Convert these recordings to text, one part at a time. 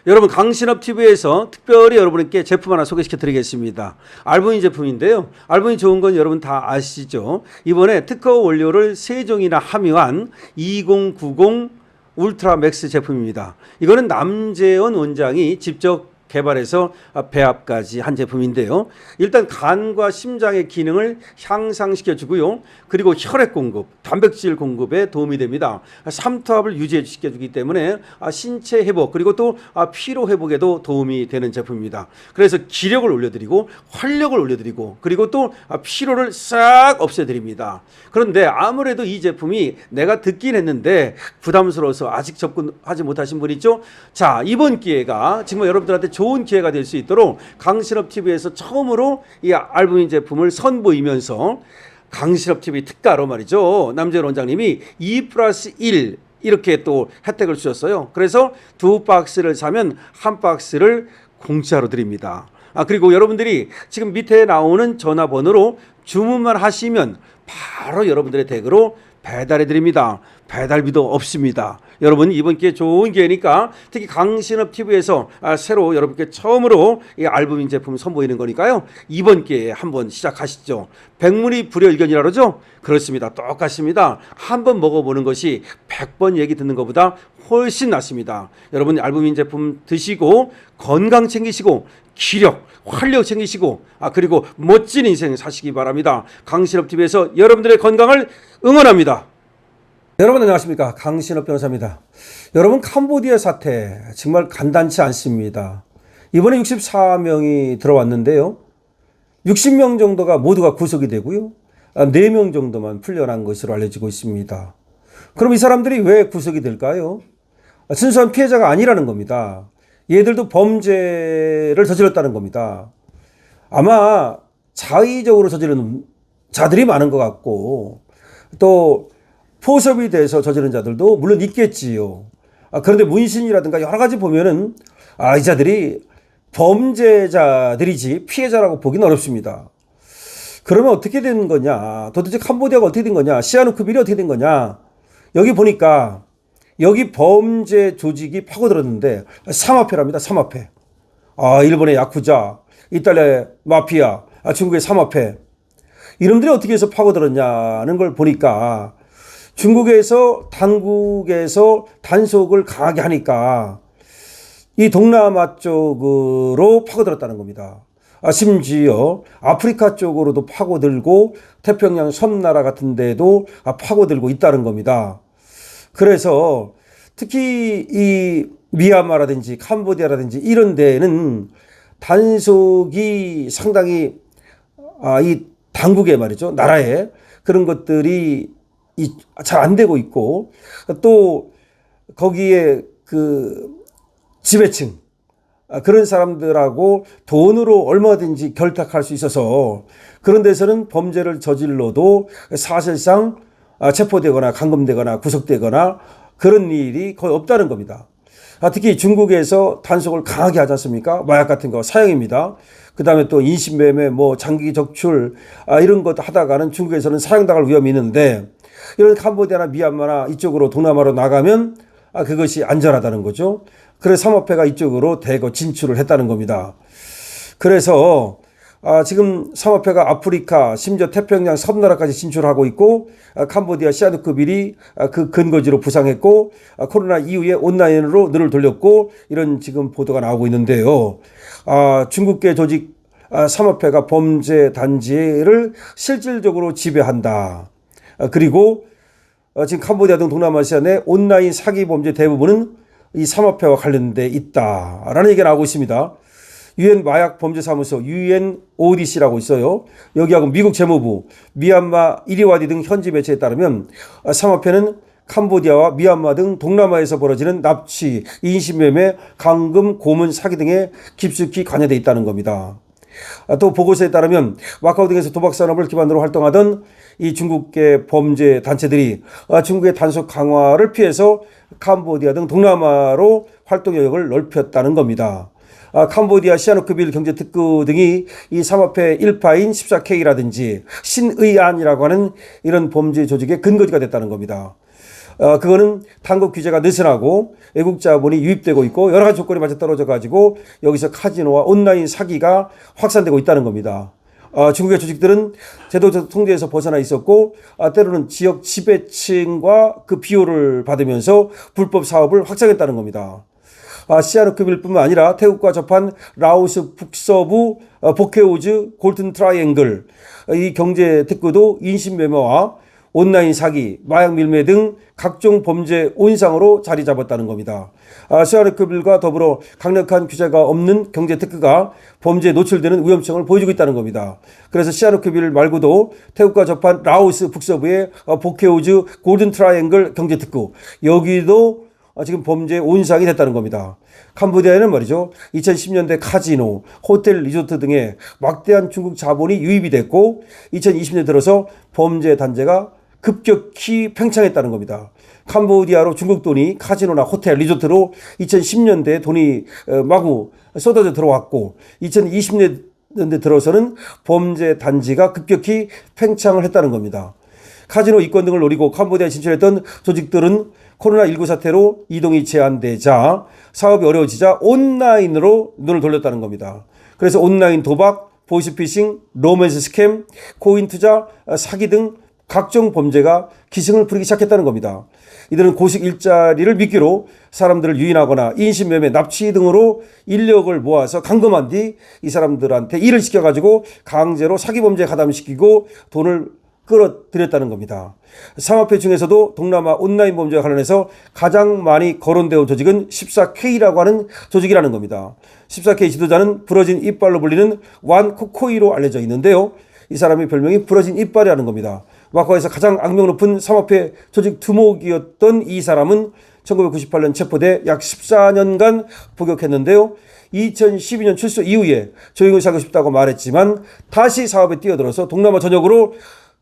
여러분 강신업TV에서 특별히 여러분께 제품 하나 소개시켜 드리겠습니다. 알부인 제품인데요. 알부인 좋은 건 여러분 다 아시죠? 이번에 특허 원료를 3종이나 함유한 2090 울트라 맥스 제품입니다. 이거는 남재원 원장이 직접 개발해서 배합까지 한 제품인데요. 일단 간과 심장의 기능을 향상시켜 주고요. 그리고 혈액 공급, 단백질 공급에 도움이 됩니다. 삼투압을 유지시켜 주기 때문에 신체 회복 그리고 또 피로 회복에도 도움이 되는 제품입니다. 그래서 기력을 올려드리고 활력을 올려드리고 그리고 또 피로를 싹 없애드립니다. 그런데 아무래도 이 제품이 내가 듣긴 했는데 부담스러워서 아직 접근하지 못하신 분 있죠? 자, 이번 기회가 정말 여러분들한테 좋은 기회가 될 수 있도록 강신업TV에서 처음으로 이 알부민 제품을 선보이면서 강신업TV 특가로 말이죠. 남재원 원장님이 2+1 이렇게 또 혜택을 주셨어요. 그래서 2박스를 사면 1박스를 공짜로 드립니다. 그리고 여러분들이 지금 밑에 나오는 전화번호로 주문만 하시면 바로 여러분들의 댁으로 배달해 드립니다. 배달비도 없습니다. 여러분 이번 기회 좋은 기회니까 특히 강신업TV에서 새로 여러분께 처음으로 이 알부민 제품 선보이는 거니까요. 이번 기회에 한번 시작하시죠. 백문이 불여일견이라 그러죠? 그렇습니다. 똑같습니다. 한번 먹어보는 것이 100번 얘기 듣는 것보다 훨씬 낫습니다. 여러분 알부민 제품 드시고 건강 챙기시고 기력, 활력 챙기시고 그리고 멋진 인생 사시기 바랍니다. 강신업TV에서 여러분들의 건강을 응원합니다. 여러분 안녕하십니까, 강신업 변호사입니다. 여러분 캄보디아 사태 정말 간단치 않습니다. 이번에 64명이 들어왔는데요. 60명 정도가 모두가 구속이 되고요. 4명 정도만 풀려난 것으로 알려지고 있습니다. 그럼 이 사람들이 왜 구속이 될까요? 순수한 피해자가 아니라는 겁니다. 얘들도 범죄를 저질렀다는 겁니다. 아마 자의적으로 저지른 자들이 많은 것 같고 또 포섭이 돼서 저지른 자들도 물론 있겠지요. 그런데 문신이라든가 여러 가지 보면은 이 자들이 범죄자들이지 피해자라고 보기는 어렵습니다. 그러면 어떻게 된 거냐? 도대체 캄보디아가 어떻게 된 거냐? 시아누크빌이 어떻게 된 거냐? 여기 보니까 여기 범죄 조직이 파고들었는데 삼합회랍니다. 삼합회. 일본의 야쿠자, 이탈리아의 마피아, 중국의 삼합회. 이놈들이 어떻게 해서 파고들었냐는 걸 보니까 중국에서 당국에서 단속을 강하게 하니까 이 동남아 쪽으로 파고들었다는 겁니다. 심지어 아프리카 쪽으로도 파고들고 태평양 섬나라 같은 데도 파고들고 있다는 겁니다. 그래서 특히 이 미얀마라든지 캄보디아라든지 이런 데는 단속이 상당히 이 당국에 말이죠. 나라에 그런 것들이 잘 안 되고 있고 또 거기에 그 지배층 그런 사람들하고 돈으로 얼마든지 결탁할 수 있어서 그런 데서는 범죄를 저질러도 사실상 체포되거나 감금되거나 구속되거나 그런 일이 거의 없다는 겁니다. 특히 중국에서 단속을 강하게 하지 않습니까? 마약 같은 거 사형입니다. 그 다음에 또 인신매매, 장기 적출 이런 것 하다가는 중국에서는 사형당할 위험이 있는데 이런 캄보디아나 미얀마나 이쪽으로 동남아로 나가면 그것이 안전하다는 거죠. 그래서 삼합회가 이쪽으로 대거 진출을 했다는 겁니다. 그래서 지금 삼합회가 아프리카 심지어 태평양 섬나라까지 진출하고 있고 캄보디아 시아누크빌이 그 근거지로 부상했고 코로나 이후에 온라인으로 눈을 돌렸고 이런 지금 보도가 나오고 있는데요. 중국계 조직 삼합회가 범죄 단지를 실질적으로 지배한다. 그리고 지금 캄보디아 등 동남아시아 내 온라인 사기 범죄 대부분은 이 삼합회와 관련돼 있다라는 얘기가 나오고 있습니다. 유엔 마약 범죄 사무소 UNODC라고 있어요. 여기하고 미국 재무부, 미얀마 이리와디 등 현지 매체에 따르면 삼합회는 캄보디아와 미얀마 등 동남아에서 벌어지는 납치, 인신매매, 감금, 고문, 사기 등에 깊숙이 관여돼 있다는 겁니다. 또 보고서에 따르면 마카오 등에서 도박 산업을 기반으로 활동하던 이 중국계 범죄 단체들이 중국의 단속 강화를 피해서 캄보디아 등 동남아로 활동 영역을 넓혔다는 겁니다. 캄보디아 시아누크빌 경제특구 등이 이 삼합회 일파인 14K라든지 신의안이라고 하는 이런 범죄 조직의 근거지가 됐다는 겁니다. 그거는 당국 규제가 느슨하고 외국 자본이 유입되고 있고 여러 가지 조건이 맞아 떨어져 가지고 여기서 카지노와 온라인 사기가 확산되고 있다는 겁니다. 중국의 조직들은 제도적 통제에서 벗어나 있었고 때로는 지역 지배층과 그 비호를 받으면서 불법 사업을 확장했다는 겁니다. 시아누크빌뿐만 아니라 태국과 접한 라오스 북서부 보케오즈 골든 트라이앵글 이 경제 특구도 인신매매와 온라인 사기, 마약 밀매 등 각종 범죄 온상으로 자리 잡았다는 겁니다. 시아누크빌과 더불어 강력한 규제가 없는 경제 특구가 범죄에 노출되는 위험성을 보여주고 있다는 겁니다. 그래서 시아누크빌 말고도 태국과 접한 라오스 북서부의 보케오즈 골든 트라이앵글 경제 특구 여기도 지금 범죄 온상이 됐다는 겁니다. 캄보디아에는 말이죠. 2010년대 카지노, 호텔, 리조트 등의 막대한 중국 자본이 유입이 됐고 2020년 들어서 범죄 단계가 급격히 팽창했다는 겁니다. 캄보디아로 중국 돈이 카지노나 호텔, 리조트로 2010년대에 돈이 마구 쏟아져 들어왔고 2020년대 들어서는 범죄 단지가 급격히 팽창을 했다는 겁니다. 카지노 이권 등을 노리고 캄보디아에 진출했던 조직들은 코로나19 사태로 이동이 제한되자 사업이 어려워지자 온라인으로 눈을 돌렸다는 겁니다. 그래서 온라인 도박, 보이스피싱, 로맨스 스캠, 코인 투자, 사기 등 각종 범죄가 기승을 부리기 시작했다는 겁니다. 이들은 고식 일자리를 미끼로 사람들을 유인하거나 인신매매, 납치 등으로 인력을 모아서 감금한 뒤 이 사람들한테 일을 시켜가지고 강제로 사기범죄에 가담시키고 돈을 끌어들였다는 겁니다. 삼합회 중에서도 동남아 온라인 범죄와 관련해서 가장 많이 거론되어 온 조직은 14K라고 하는 조직이라는 겁니다. 14K 지도자는 부러진 이빨로 불리는 완 코코이로 알려져 있는데요. 이 사람의 별명이 부러진 이빨이라는 겁니다. 마카오에서 가장 악명 높은 삼합회 조직 두목이었던 이 사람은 1998년 체포돼 약 14년간 복역했는데요. 2012년 출소 이후에 조용히 살고 싶다고 말했지만 다시 사업에 뛰어들어서 동남아 전역으로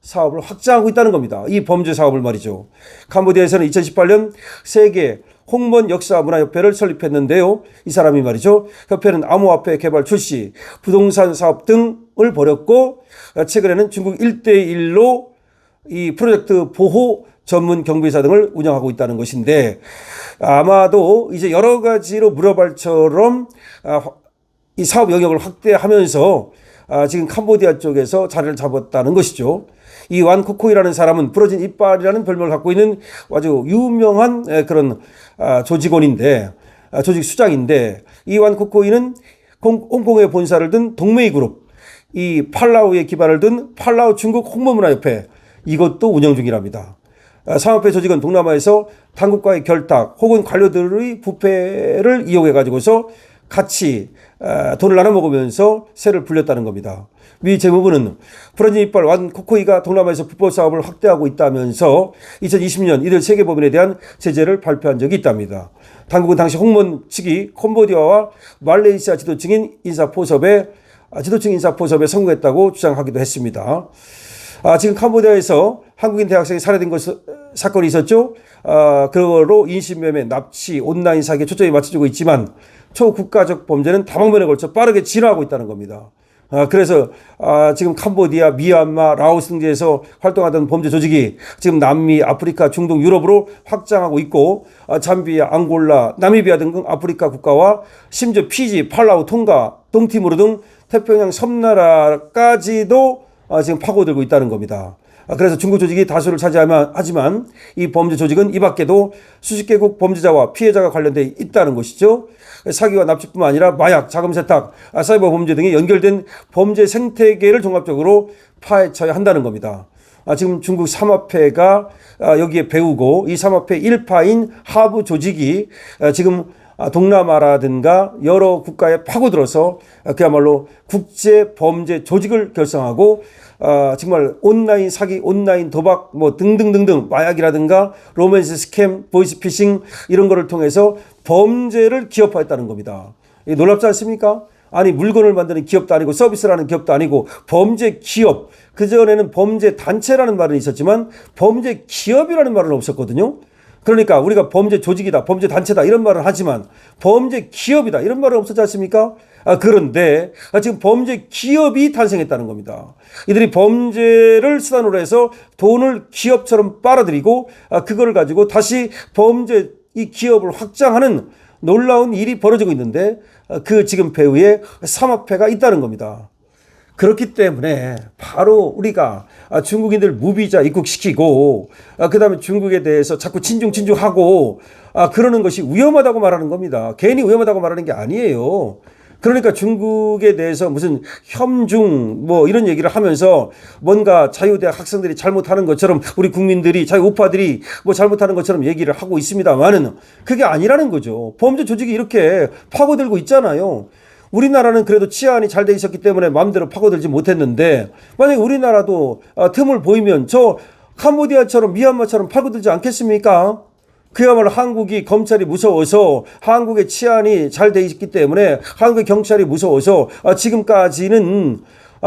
사업을 확장하고 있다는 겁니다. 이 범죄 사업을 말이죠. 캄보디아에서는 2018년 세계 홍번 역사문화협회를 설립했는데요. 이 사람이 말이죠. 협회는 암호화폐 개발 출시, 부동산 사업 등을 벌였고 최근에는 중국 1대1로 이 프로젝트 보호 전문 경비사 등을 운영하고 있다는 것인데 아마도 이제 여러 가지로 물어발처럼 이 사업 영역을 확대하면서 지금 캄보디아 쪽에서 자리를 잡았다는 것이죠. 이 완 코코이라는 사람은 부러진 이빨이라는 별명을 갖고 있는 아주 유명한 그런 조직원인데 조직 수장인데 이 완 코코이는 홍콩에 본사를 둔 동메이 그룹, 이 팔라우에 기반을 둔 팔라우 중국 홍보문화협회 이것도 운영 중이랍니다. 삼합회 조직은 동남아에서 당국과의 결탁 혹은 관료들의 부패를 이용해 가지고서 같이 돈을 나눠 먹으면서 세를 불렸다는 겁니다. 미 재무부는 부러진 이빨 완 코코이가 동남아에서 불법 사업을 확대하고 있다면서 2020년 이들 세계법인에 대한 제재를 발표한 적이 있답니다. 당국은 당시 홍문 측이 캄보디아와 말레이시아 지도층 인사포섭에 성공했다고 주장하기도 했습니다. 지금 캄보디아에서 한국인 대학생이 살해된 사건이 있었죠. 그거로 인신매매, 납치, 온라인 사기에 초점이 맞춰지고 있지만 초국가적 범죄는 다방면에 걸쳐 빠르게 진화하고 있다는 겁니다. 그래서 지금 캄보디아, 미얀마, 라오스 등지에서 활동하던 범죄 조직이 지금 남미, 아프리카, 중동, 유럽으로 확장하고 있고 잠비아, 앙골라, 나미비아 등 아프리카 국가와 심지어 피지, 팔라우, 통가, 동티모르 등 태평양 섬나라까지도 지금 파고들고 있다는 겁니다. 그래서 중국 조직이 다수를 차지하지만 이 범죄 조직은 이 밖에도 수십 개국 범죄자와 피해자가 관련되어 있다는 것이죠. 사기와 납치뿐만 아니라 마약, 자금 세탁, 사이버 범죄 등이 연결된 범죄 생태계를 종합적으로 파헤쳐야 한다는 겁니다. 지금 중국 삼합회가 여기에 배우고 이 삼합회 일파인 하부 조직이 지금 동남아라든가 여러 국가에 파고들어서 그야말로 국제 범죄 조직을 결성하고 정말 온라인 사기, 온라인 도박 뭐 등등등등 마약이라든가 로맨스 스캠, 보이스피싱 이런 거를 통해서 범죄를 기업화했다는 겁니다. 놀랍지 않습니까? 아니 물건을 만드는 기업도 아니고 서비스를 하는 기업도 아니고 범죄 기업. 그전에는 범죄 단체라는 말은 있었지만 범죄 기업이라는 말은 없었거든요. 그러니까 우리가 범죄 조직이다, 범죄 단체다 이런 말을 하지만 범죄 기업이다 이런 말은 없었지 않습니까? 그런데 지금 범죄 기업이 탄생했다는 겁니다. 이들이 범죄를 수단으로 해서 돈을 기업처럼 빨아들이고 그걸 가지고 다시 범죄 이 기업을 확장하는 놀라운 일이 벌어지고 있는데 그 지금 배후에 삼합회가 있다는 겁니다. 그렇기 때문에 바로 우리가 중국인들 무비자 입국시키고 그다음에 중국에 대해서 자꾸 친중하고 그러는 것이 위험하다고 말하는 겁니다. 괜히 위험하다고 말하는 게 아니에요. 그러니까 중국에 대해서 무슨 혐중 뭐 이런 얘기를 하면서 뭔가 자유대학 학생들이 잘못하는 것처럼 우리 국민들이 자유우파들이 뭐 잘못하는 것처럼 얘기를 하고 있습니다만은 그게 아니라는 거죠. 범죄 조직이 이렇게 파고들고 있잖아요. 우리나라는 그래도 치안이 잘 돼 있었기 때문에 마음대로 파고들지 못했는데 만약에 우리나라도 틈을 보이면 저 캄보디아처럼 미얀마처럼 파고들지 않겠습니까? 그야말로 한국이 검찰이 무서워서 한국의 치안이 잘 돼 있기 때문에 한국의 경찰이 무서워서 지금까지는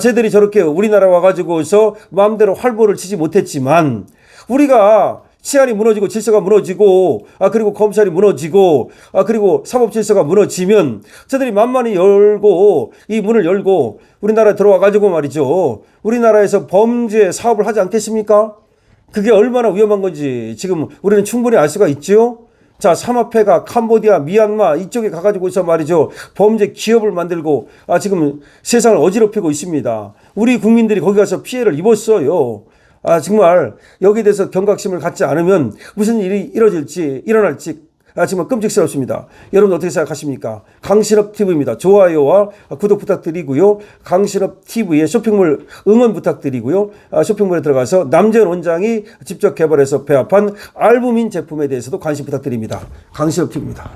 쟤들이 저렇게 우리나라 와가지고서 마음대로 활보를 치지 못했지만 우리가 치안이 무너지고 질서가 무너지고 그리고 검찰이 무너지고 그리고 사법 질서가 무너지면 저들이 만만히 열고 이 문을 열고 우리나라에 들어와 가지고 말이죠. 우리나라에서 범죄 사업을 하지 않겠습니까? 그게 얼마나 위험한 건지 지금 우리는 충분히 알 수가 있죠. 자, 삼합회가 캄보디아, 미얀마 이쪽에 가가지고서 말이죠. 범죄 기업을 만들고 지금 세상을 어지럽히고 있습니다. 우리 국민들이 거기 가서 피해를 입었어요. 정말 여기에 대해서 경각심을 갖지 않으면 무슨 일이 일어날지 정말 끔찍스럽습니다. 여러분 어떻게 생각하십니까? 강신업 TV입니다. 좋아요와 구독 부탁드리고요. 강신업 TV의 쇼핑몰 응원 부탁드리고요. 쇼핑몰에 들어가서 남재현 원장이 직접 개발해서 배합한 알부민 제품에 대해서도 관심 부탁드립니다. 강신업 TV입니다.